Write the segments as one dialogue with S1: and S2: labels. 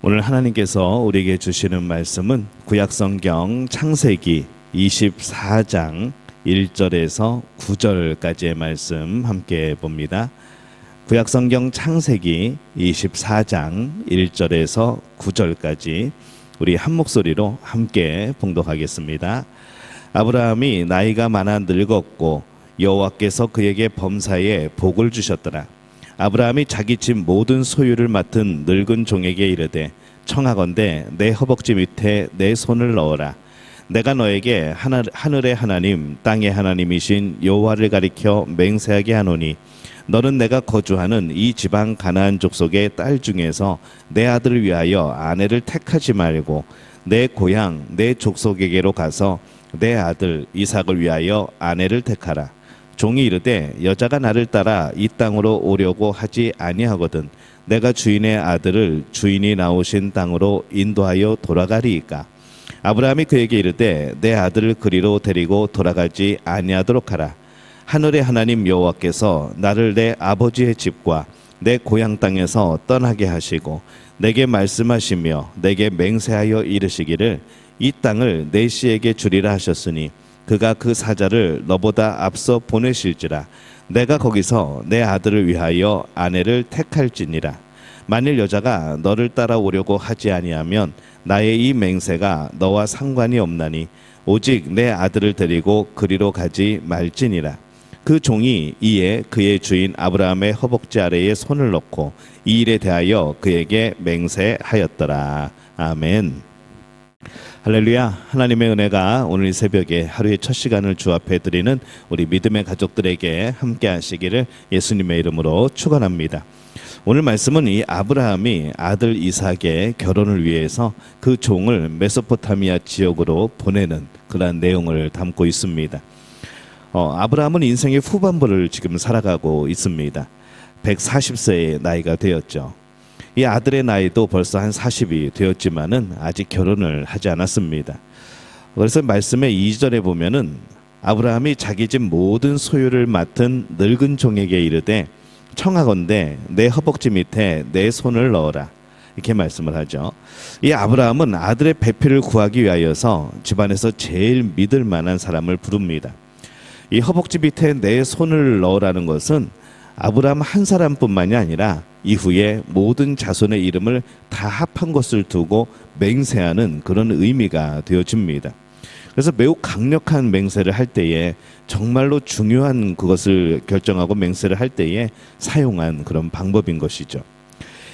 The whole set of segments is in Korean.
S1: 오늘 하나님께서 우리에게 주시는 말씀은 구약성경 창세기 24장 1절에서 9절까지의 말씀 함께 봅니다. 구약성경 창세기 24장 1절에서 9절까지 우리 한 목소리로 함께 봉독하겠습니다. 아브라함이 나이가 많아 늙었고 여호와께서 그에게 범사에 복을 주셨더라. 아브라함이 자기 집 모든 소유를 맡은 늙은 종에게 이르되 청하건대 내 허벅지 밑에 내 손을 넣어라. 내가 너에게 하늘의 하나님 땅의 하나님이신 여호와를 가리켜 맹세하게 하노니 너는 내가 거주하는 이 지방 가나안 족속의 딸 중에서 내 아들을 위하여 아내를 택하지 말고 내 고향 내 족속에게로 가서 내 아들 이삭을 위하여 아내를 택하라. 종이 이르되 여자가 나를 따라 이 땅으로 오려고 하지 아니하거든 내가 주인의 아들을 주인이 나오신 땅으로 인도하여 돌아가리이까. 아브라함이 그에게 이르되 내 아들을 그리로 데리고 돌아가지 아니하도록 하라. 하늘의 하나님 여호와께서 나를 내 아버지의 집과 내 고향 땅에서 떠나게 하시고 내게 말씀하시며 내게 맹세하여 이르시기를 이 땅을 내 씨에게 주리라 하셨으니 그가 그 사자를 너보다 앞서 보내실지라. 내가 거기서 내 아들을 위하여 아내를 택할지니라. 만일 여자가 너를 따라오려고 하지 아니하면 나의 이 맹세가 너와 상관이 없나니 오직 내 아들을 데리고 그리로 가지 말지니라. 그 종이 이에 그의 주인 아브라함의 허벅지 아래에 손을 넣고 이 일에 대하여 그에게 맹세하였더라. 아멘. 할렐루야. 하나님의 은혜가 오늘 이 새벽에 하루의 첫 시간을 주 앞에 드리는 우리 믿음의 가족들에게 함께 하시기를 예수님의 이름으로 축원합니다. 오늘 말씀은 이 아브라함이 아들 이삭의 결혼을 위해서 그 종을 메소포타미아 지역으로 보내는 그러한 내용을 담고 있습니다. 아브라함은 인생의 후반부를 지금 살아가고 있습니다. 140세의 나이가 되었죠. 이 아들의 나이도 벌써 한 40이 되었지만은 아직 결혼을 하지 않았습니다. 그래서 말씀의 2절에 보면은 아브라함이 자기 집 모든 소유를 맡은 늙은 종에게 이르되 청하건대 내 허벅지 밑에 내 손을 넣어라. 이렇게 말씀을 하죠. 이 아브라함은 아들의 배필을 구하기 위하여서 집안에서 제일 믿을 만한 사람을 부릅니다. 이 허벅지 밑에 내 손을 넣으라는 것은 아브라함 한 사람뿐만이 아니라 이후에 모든 자손의 이름을 다 합한 것을 두고 맹세하는 그런 의미가 되어집니다. 그래서 매우 강력한 맹세를 할 때에 정말로 중요한 그것을 결정하고 맹세를 할 때에 사용한 그런 방법인 것이죠.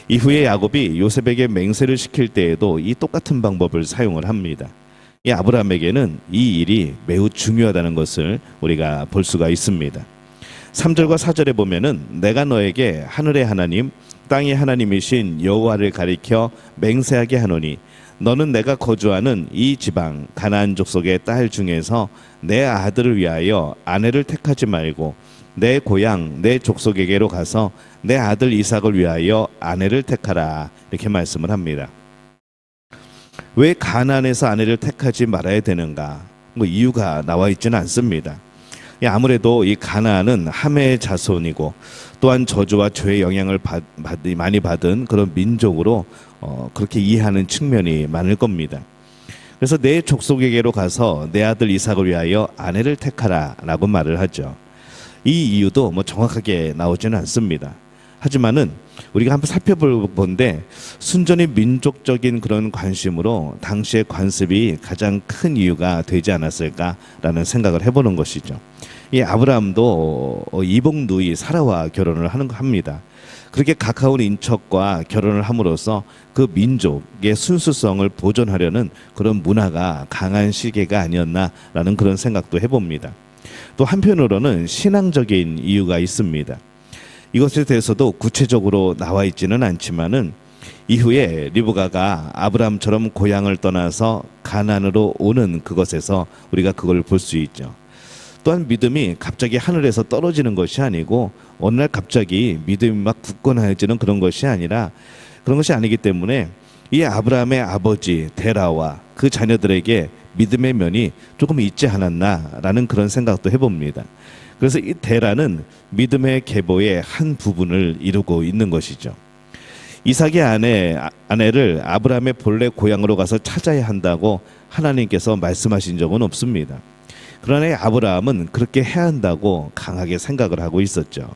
S1: 이후에 야곱이 요셉에게 맹세를 시킬 때에도 이 똑같은 방법을 사용을 합니다. 이 아브라함에게는 이 일이 매우 중요하다는 것을 우리가 볼 수가 있습니다. 3절과 4절에 보면은 내가 너에게 하늘의 하나님 땅의 하나님이신 여호와를 가리켜 맹세하게 하노니 너는 내가 거주하는 이 지방 가나안 족속의 딸 중에서 내 아들을 위하여 아내를 택하지 말고 내 고향 내 족속에게로 가서 내 아들 이삭을 위하여 아내를 택하라. 이렇게 말씀을 합니다. 왜 가나안에서 아내를 택하지 말아야 되는가? 이유가 나와 있지는 않습니다. 아무래도 이 가나안은 함의 자손이고 또한 저주와 죄의 영향을 많이 받은 그런 민족으로 그렇게 이해하는 측면이 많을 겁니다. 그래서 내 족속에게로 가서 내 아들 이삭을 위하여 아내를 택하라 라고 말을 하죠. 이 이유도 정확하게 나오지는 않습니다. 하지만은 우리가 한번 살펴본데 순전히 민족적인 그런 관심으로 당시의 관습이 가장 큰 이유가 되지 않았을까라는 생각을 해보는 것이죠. 이 아브라함도 이복 누이 사라와 결혼을 합니다. 그렇게 가까운 인척과 결혼을 함으로써 그 민족의 순수성을 보존하려는 그런 문화가 강한 시기가 아니었나라는 그런 생각도 해봅니다. 또 한편으로는 신앙적인 이유가 있습니다. 이것에 대해서도 구체적으로 나와 있지는 않지만은 이후에 리브가가 아브라함처럼 고향을 떠나서 가나안으로 오는 그것에서 우리가 그걸 볼 수 있죠. 또한 믿음이 갑자기 하늘에서 떨어지는 것이 아니고 어느 날 갑자기 믿음이 막 굳건해지는 그런 것이 아니라 그런 것이 아니기 때문에 이 아브라함의 아버지 데라와 그 자녀들에게 믿음의 면이 조금 있지 않았나라는 그런 생각도 해봅니다. 그래서 이 데라는 믿음의 계보의 한 부분을 이루고 있는 것이죠. 이삭의 아내를 아브라함의 본래 고향으로 가서 찾아야 한다고 하나님께서 말씀하신 적은 없습니다. 그러나 아브라함은 그렇게 해야 한다고 강하게 생각을 하고 있었죠.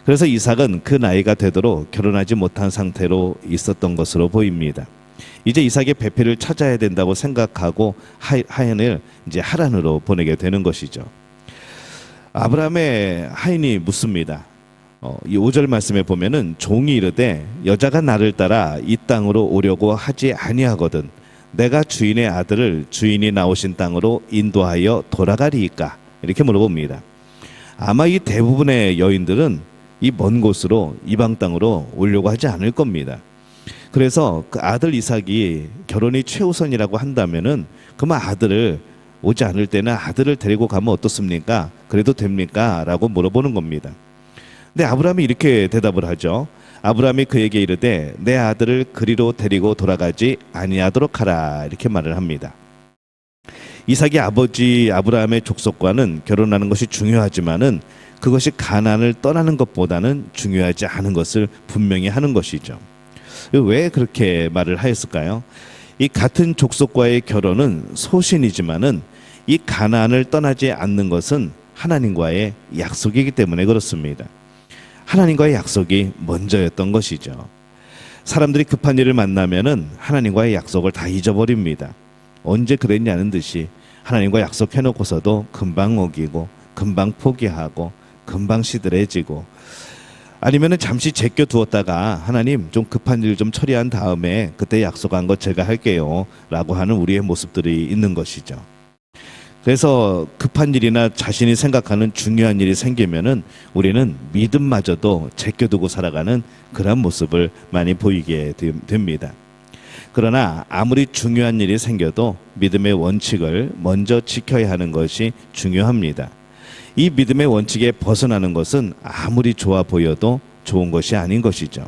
S1: 그래서 이삭은 그 나이가 되도록 결혼하지 못한 상태로 있었던 것으로 보입니다. 이제 이삭의 배필을 찾아야 된다고 생각하고 하인을 이제 하란으로 보내게 되는 것이죠. 아브라함의 하인이 묻습니다. 이 5절 말씀에 보면은 종이 이르되 여자가 나를 따라 이 땅으로 오려고 하지 아니하거든 내가 주인의 아들을 주인이 나오신 땅으로 인도하여 돌아가리이까 이렇게 물어봅니다. 아마 이 대부분의 여인들은 이 먼 곳으로 이방 땅으로 오려고 하지 않을 겁니다. 그래서 그 아들 이삭이 결혼이 최우선이라고 한다면은 그만 아들을 오지 않을 때는 아들을 데리고 가면 어떻습니까? 그래도 됩니까? 라고 물어보는 겁니다. 근데 아브라함이 이렇게 대답을 하죠. 아브라함이 그에게 이르되 내 아들을 그리로 데리고 돌아가지 아니하도록 하라 이렇게 말을 합니다. 이삭의 아버지 아브라함의 족속과는 결혼하는 것이 중요하지만은 그것이 가나안을 떠나는 것보다는 중요하지 않은 것을 분명히 하는 것이죠. 왜 그렇게 말을 하였을까요? 이 같은 족속과의 결혼은 소신이지만은 이 가나안을 떠나지 않는 것은 하나님과의 약속이기 때문에 그렇습니다. 하나님과의 약속이 먼저였던 것이죠. 사람들이 급한 일을 만나면은 하나님과의 약속을 다 잊어버립니다. 언제 그랬냐는 듯이 하나님과 약속해놓고서도 금방 어기고 금방 포기하고 금방 시들해지고 아니면은 잠시 제껴두었다가 하나님 좀 급한 일 좀 처리한 다음에 그때 약속한 거 제가 할게요 라고 하는 우리의 모습들이 있는 것이죠. 그래서 급한 일이나 자신이 생각하는 중요한 일이 생기면은 우리는 믿음마저도 제껴두고 살아가는 그런 모습을 많이 보이게 됩니다. 그러나 아무리 중요한 일이 생겨도 믿음의 원칙을 먼저 지켜야 하는 것이 중요합니다. 이 믿음의 원칙에 벗어나는 것은 아무리 좋아 보여도 좋은 것이 아닌 것이죠.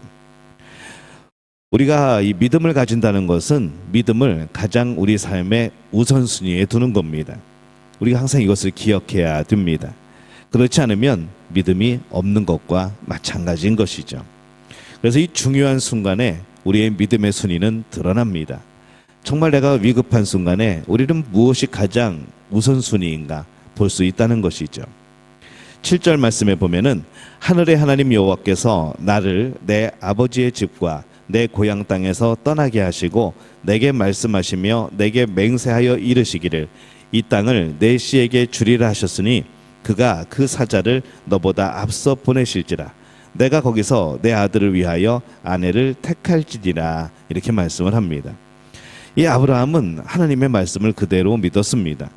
S1: 우리가 이 믿음을 가진다는 것은 믿음을 가장 우리 삶의 우선순위에 두는 겁니다. 우리가 항상 이것을 기억해야 됩니다. 그렇지 않으면 믿음이 없는 것과 마찬가지인 것이죠. 그래서 이 중요한 순간에 우리의 믿음의 순위는 드러납니다. 정말 내가 위급한 순간에 우리는 무엇이 가장 우선순위인가 볼 수 있다는 것이죠. 7절 말씀에 보면은 하늘의 하나님 여호와께서 나를 내 아버지의 집과 내 고향 땅에서 떠나게 하시고 내게 말씀하시며 내게 맹세하여 이르시기를 이 땅을 내 씨에게 주리라 하셨으니 그가 그 사자를 너보다 앞서 보내실지라 내가 거기서 내 아들을 위하여 아내를 택할지니라 이렇게 말씀을 합니다. 이 아브라함은 하나님의 말씀을 그대로 믿었습니다.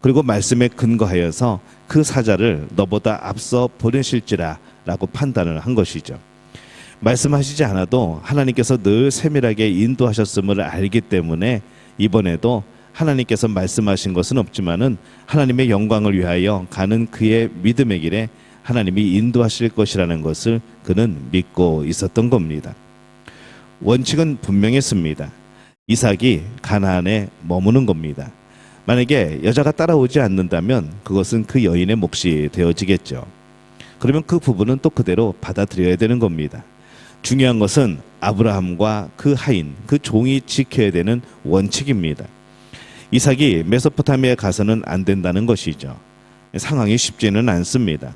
S1: 그리고 말씀에 근거하여서 그 사자를 너보다 앞서 보내실지라 라고 판단을 한 것이죠. 말씀하시지 않아도 하나님께서 늘 세밀하게 인도하셨음을 알기 때문에 이번에도 하나님께서 말씀하신 것은 없지만은 하나님의 영광을 위하여 가는 그의 믿음의 길에 하나님이 인도하실 것이라는 것을 그는 믿고 있었던 겁니다. 원칙은 분명했습니다. 이삭이 가나안에 머무는 겁니다. 만약에 여자가 따라오지 않는다면 그것은 그 여인의 몫이 되어지겠죠. 그러면 그 부분은 또 그대로 받아들여야 되는 겁니다. 중요한 것은 아브라함과 그 하인, 그 종이 지켜야 되는 원칙입니다. 이삭이 메소포타미아에 가서는 안 된다는 것이죠. 상황이 쉽지는 않습니다.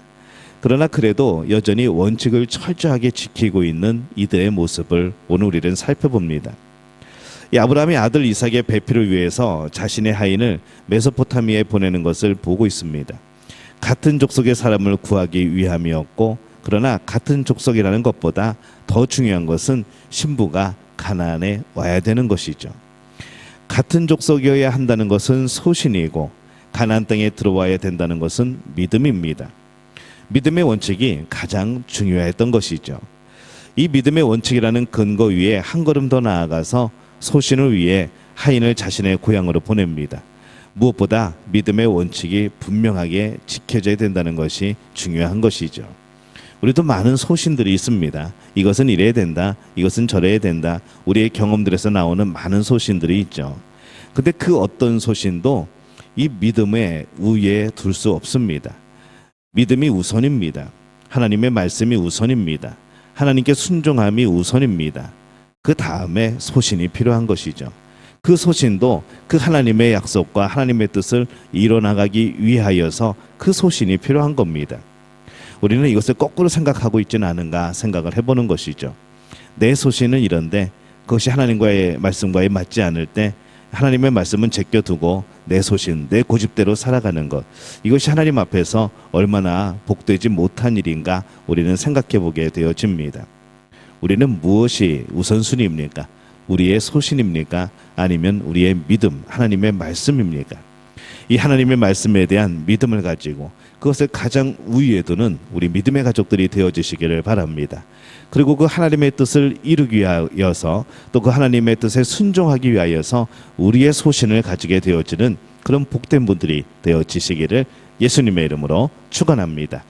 S1: 그러나 그래도 여전히 원칙을 철저하게 지키고 있는 이들의 모습을 오늘 우리는 살펴봅니다. 이 아브라함이 아들 이삭의 배필을 위해서 자신의 하인을 메소포타미아에 보내는 것을 보고 있습니다. 같은 족속의 사람을 구하기 위함이었고 그러나 같은 족속이라는 것보다 더 중요한 것은 신부가 가나안에 와야 되는 것이죠. 같은 족속이어야 한다는 것은 소신이고 가나안 땅에 들어와야 된다는 것은 믿음입니다. 믿음의 원칙이 가장 중요했던 것이죠. 이 믿음의 원칙이라는 근거 위에 한 걸음 더 나아가서 소신을 위해 하인을 자신의 고향으로 보냅니다. 무엇보다 믿음의 원칙이 분명하게 지켜져야 된다는 것이 중요한 것이죠. 우리도 많은 소신들이 있습니다. 이것은 이래야 된다, 이것은 저래야 된다. 우리의 경험들에서 나오는 많은 소신들이 있죠. 근데 그 어떤 소신도 이 믿음의 우위에 둘 수 없습니다. 믿음이 우선입니다. 하나님의 말씀이 우선입니다. 하나님께 순종함이 우선입니다. 그 다음에 소신이 필요한 것이죠. 그 소신도 그 하나님의 약속과 하나님의 뜻을 이뤄나가기 위하여서 그 소신이 필요한 겁니다. 우리는 이것을 거꾸로 생각하고 있지는 않은가 생각을 해보는 것이죠. 내 소신은 이런데 그것이 하나님과의 말씀과에 맞지 않을 때 하나님의 말씀은 제껴두고 내 소신, 내 고집대로 살아가는 것, 이것이 하나님 앞에서 얼마나 복되지 못한 일인가 우리는 생각해 보게 되어집니다. 우리는 무엇이 우선순위입니까? 우리의 소신입니까? 아니면 우리의 믿음, 하나님의 말씀입니까? 이 하나님의 말씀에 대한 믿음을 가지고 그것을 가장 우위에 두는 우리 믿음의 가족들이 되어지시기를 바랍니다. 그리고 그 하나님의 뜻을 이루기 위하여서 또 그 하나님의 뜻에 순종하기 위하여서 우리의 소신을 가지게 되어지는 그런 복된 분들이 되어지시기를 예수님의 이름으로 축원합니다.